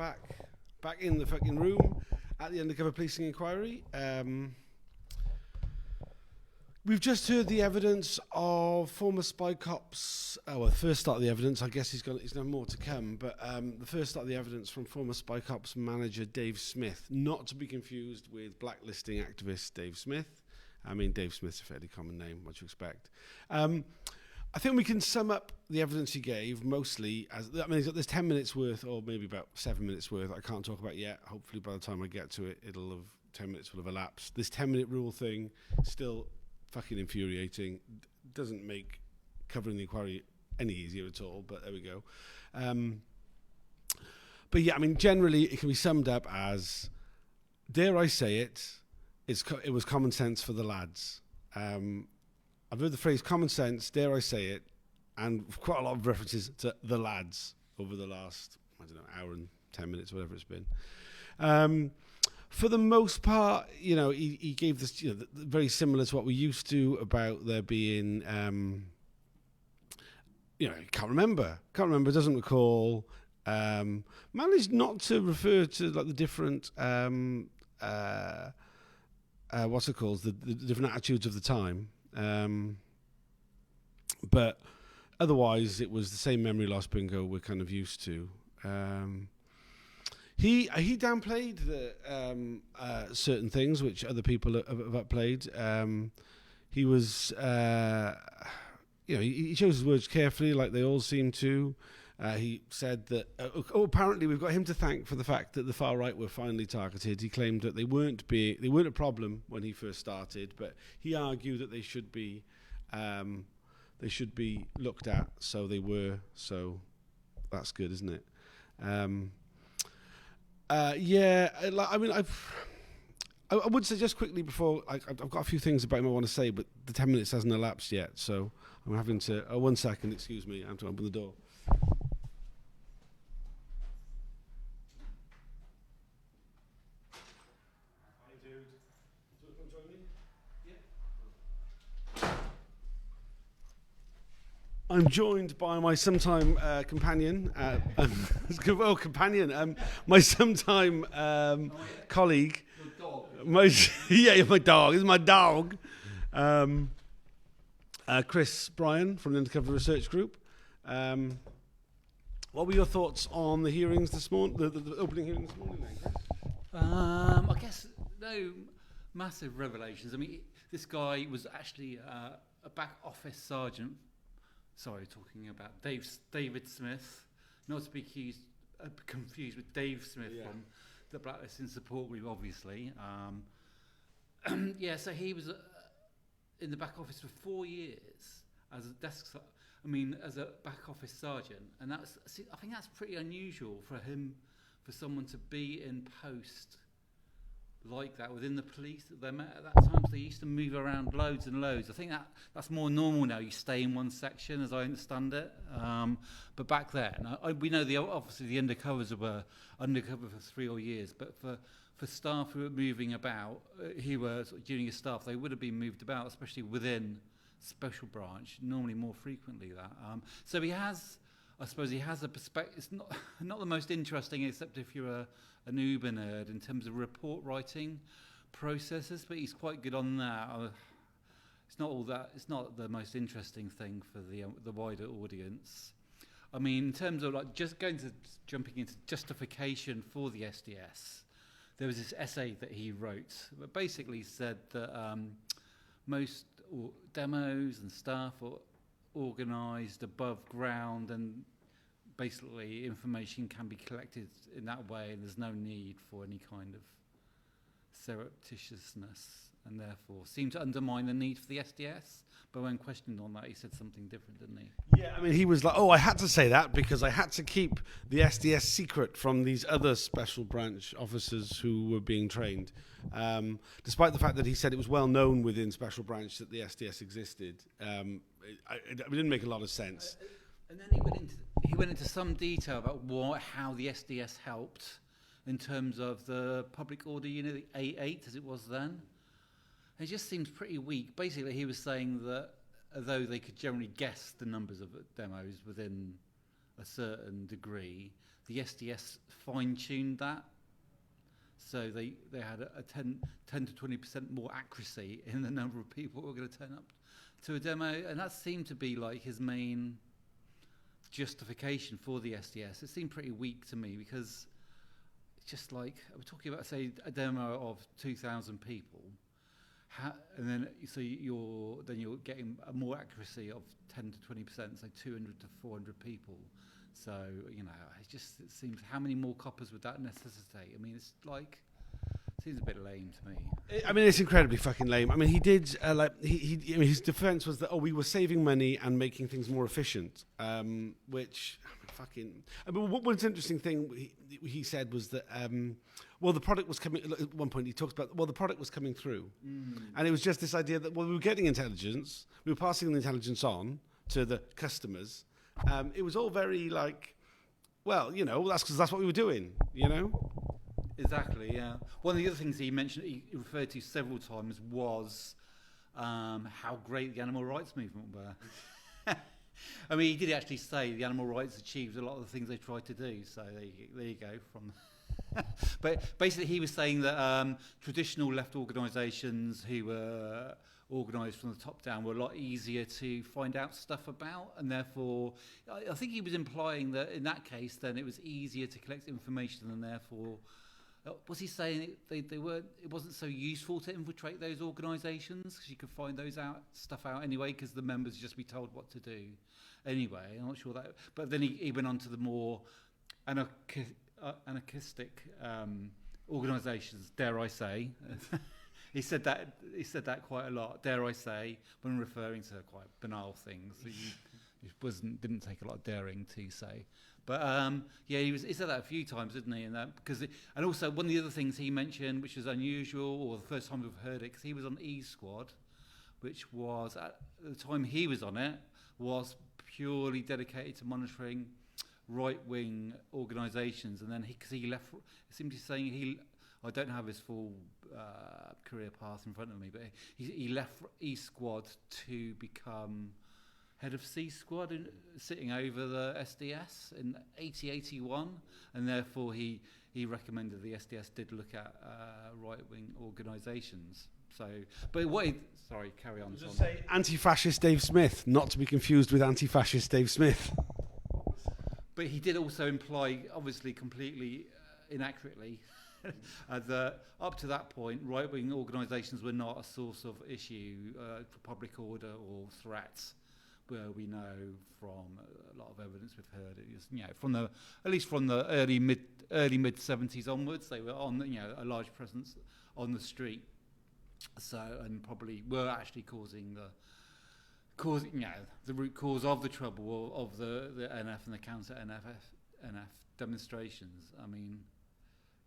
back in the fucking room at the Undercover Policing Inquiry. We've just heard the evidence of former Spycops. Well, the first start of the evidence. I guess he's got more to come. But the first start of the evidence from former Spycops manager Dave Smith, not to be confused with blacklisting activist Dave Smith. I mean, Dave Smith's a fairly common name. What you expect? I think we can sum up the evidence he gave mostly as, I mean, there's 10 minutes worth, or maybe about 7 minutes worth. I can't talk about yet. Hopefully, by the time I get to it, 10 minutes will have elapsed. This 10-minute rule thing still fucking infuriating. Doesn't make covering the inquiry any easier at all. But there we go. But yeah, I mean, generally, it can be summed up as, dare I say it, it was common sense for the lads. I've heard the phrase common sense, dare I say it, and quite a lot of references to the lads over the last, hour and 10 minutes, whatever it's been. For the most part, he gave this, very similar to what we used to about there being, can't remember, doesn't recall, managed not to refer to like the different, what's it called, the different attitudes of the time. But otherwise, it was the same memory loss bingo we're kind of used to. He downplayed the certain things which other people have upplayed. He was, he chose his words carefully, like they all seem to. He said that, apparently we've got him to thank for the fact that the far right were finally targeted. He claimed that they weren't a problem when he first started, but he argued that they should be looked at. So they were. So that's good, isn't it? I would say just quickly before I've got a few things about him I want to say, but the 10 minutes hasn't elapsed yet, so I'm having to. 1 second, excuse me. I have to open the door. I'm joined by my sometime companion, my sometime colleague. Your dog. My dog. This is my dog. Chris Bryan from the Undercover Research Group. What were your thoughts on the hearings this morning, the opening hearing this morning, then, Chris? I guess no massive revelations. I mean, this guy was actually a back office sergeant. Sorry, talking about David Smith, not to be confused with Dave Smith from the Blacklisting Support Group, obviously. So he was in the back office for 4 years as a back office sergeant, and I think that's pretty unusual for someone to be in post like that within the police. At that time, they used to move around loads and loads. I think that's more normal now. You stay in one section, as I understand it. But back then, we know obviously the undercovers were undercover for 3 years. But for staff who were moving about, who were sort of junior staff, they would have been moved about, especially within special branch, normally more frequently. So he has a perspective. It's not the most interesting, except if you're an Uber nerd in terms of report writing processes, but he's quite good on that. It's not the most interesting thing for the wider audience. I mean, in terms of jumping into justification for the SDS, there was this essay that he wrote that basically said that most demos and stuff are organised above ground, and basically information can be collected in that way, and there's no need for any kind of surreptitiousness, and therefore seemed to undermine the need for the SDS. But when questioned on that, he said something different, didn't he? Yeah, I mean, he was like, I had to say that because I had to keep the SDS secret from these other special branch officers who were being trained. Despite the fact that he said it was well known within special branch that the SDS existed, it didn't make a lot of sense. And then he went into some detail about how the SDS helped in terms of the public order unit, the A8 as it was then. It just seems pretty weak. Basically, he was saying that although they could generally guess the numbers of demos within a certain degree, the SDS fine-tuned that. So they had a 10 to 20% more accuracy in the number of people who were going to turn up to a demo, and that seemed to be like his main justification for the SDS. It seemed pretty weak to me, because it's just like, we're talking about, say, a demo of 2,000 people, and then you're getting a more accuracy of 10 to 20%, so 200 to 400 people. So, it seems, how many more coppers would that necessitate? I mean, it's like, seems a bit lame to me. I mean, it's incredibly fucking lame. I mean, he did, his defense was that, we were saving money and making things more efficient, which, what's interesting thing he said was that, the product was coming, at one point he talks about, the product was coming through. And it was just this idea that, we were getting intelligence, we were passing the intelligence on to the customers. It was all very like, that's because that's what we were doing, Exactly, yeah. One of the other things he mentioned, he referred to several times, was how great the animal rights movement were. I mean, he did actually say the animal rights achieved a lot of the things they tried to do. So there you go. But basically, he was saying that traditional left organisations who were organised from the top down were a lot easier to find out stuff about, and therefore, I think he was implying that in that case, then it was easier to collect information, and therefore, was he saying they weren't? It wasn't so useful to infiltrate those organisations because you could find stuff out anyway, because the members would just be told what to do anyway. I'm not sure that, but then he went on to the more anarchistic organisations. Dare I say? He said that quite a lot. Dare I say, when referring to quite banal things that didn't take a lot of daring to say. But he said that a few times, didn't he? And also one of the other things he mentioned, which is unusual, or the first time we've heard it, because he was on E Squad, which was at the time he was on it, was purely dedicated to monitoring right-wing organisations. And then because he left, simply saying I don't have his full career path in front of me, but he left E Squad to become head of C Squad, sitting over the SDS in 80-81, and therefore he recommended the SDS did look at right-wing organisations. So, but sorry, carry on. Just say anti-fascist Dave Smith, not to be confused with anti-fascist Dave Smith. But he did also imply, obviously completely inaccurately, that up to that point, right-wing organisations were not a source of issue for public order or threats. Where we know from a lot of evidence we've heard, it is, at least from the early mid 70s onwards, they were on, a large presence on the street. So, and probably were actually causing the root cause of the trouble of the NF and the counter NF demonstrations. I mean,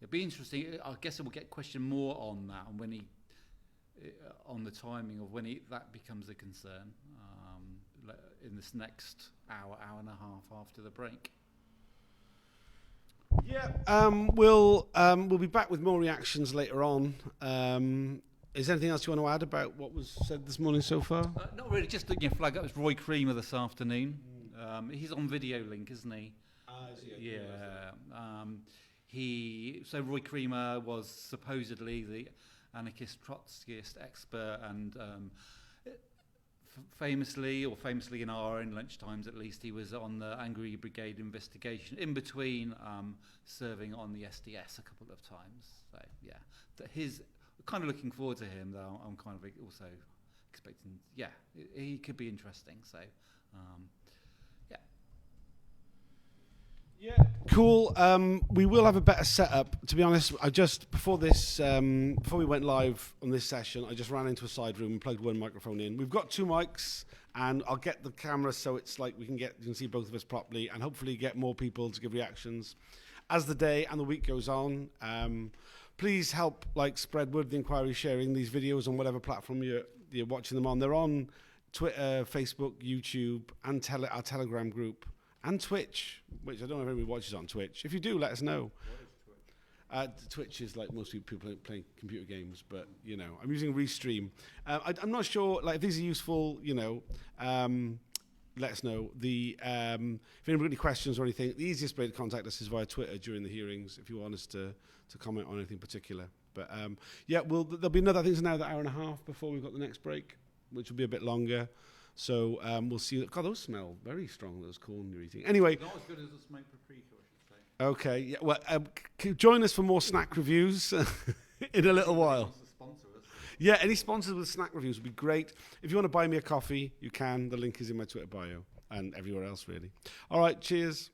it'd be interesting. I guess it will get questioned more on that, and on the timing of when that becomes a concern. In this next hour and a half after the break. Yeah, we'll be back with more reactions later on. Is there anything else you want to add about what was said this morning so far? Not really. Just to flag up, it's Roy Creamer this afternoon. He's on Video Link, isn't he? Yeah. So Roy Creamer was supposedly the anarchist Trotskyist expert, and famously in our own lunchtimes at least, he was on the Angry Brigade investigation, in between serving on the SDS a couple of times. So yeah, kind of looking forward to him, though. I'm kind of also expecting, he could be interesting. So yeah, cool. We will have a better setup. To be honest, I just before we went live on this session, I just ran into a side room and plugged one microphone in. We've got two mics, and I'll get the camera so it's like you can see both of us properly, and hopefully get more people to give reactions as the day and the week goes on. Please help spread word of the inquiry, sharing these videos on whatever platform you're watching them on. They're on Twitter, Facebook, YouTube, and our Telegram group. And Twitch, which I don't know if anybody watches on Twitch. If you do, let us know. What is Twitch? Twitch is like most people playing computer games, but I'm using Restream. I'm not sure if these are useful. let us know. If anybody got any questions or anything, the easiest way to contact us is via Twitter during the hearings if you want us to comment on anything particular. But there'll be another, I think it's another hour and a half before we've got the next break, which will be a bit longer. So we'll see. God, those smell very strong, those corn you're eating. Anyway. Not as good as a smoked paprika, I should say. Okay, yeah, well, join us for more snack reviews in a little while. Yeah, any sponsors with snack reviews would be great. If you want to buy me a coffee, you can. The link is in my Twitter bio and everywhere else, really. All right, cheers.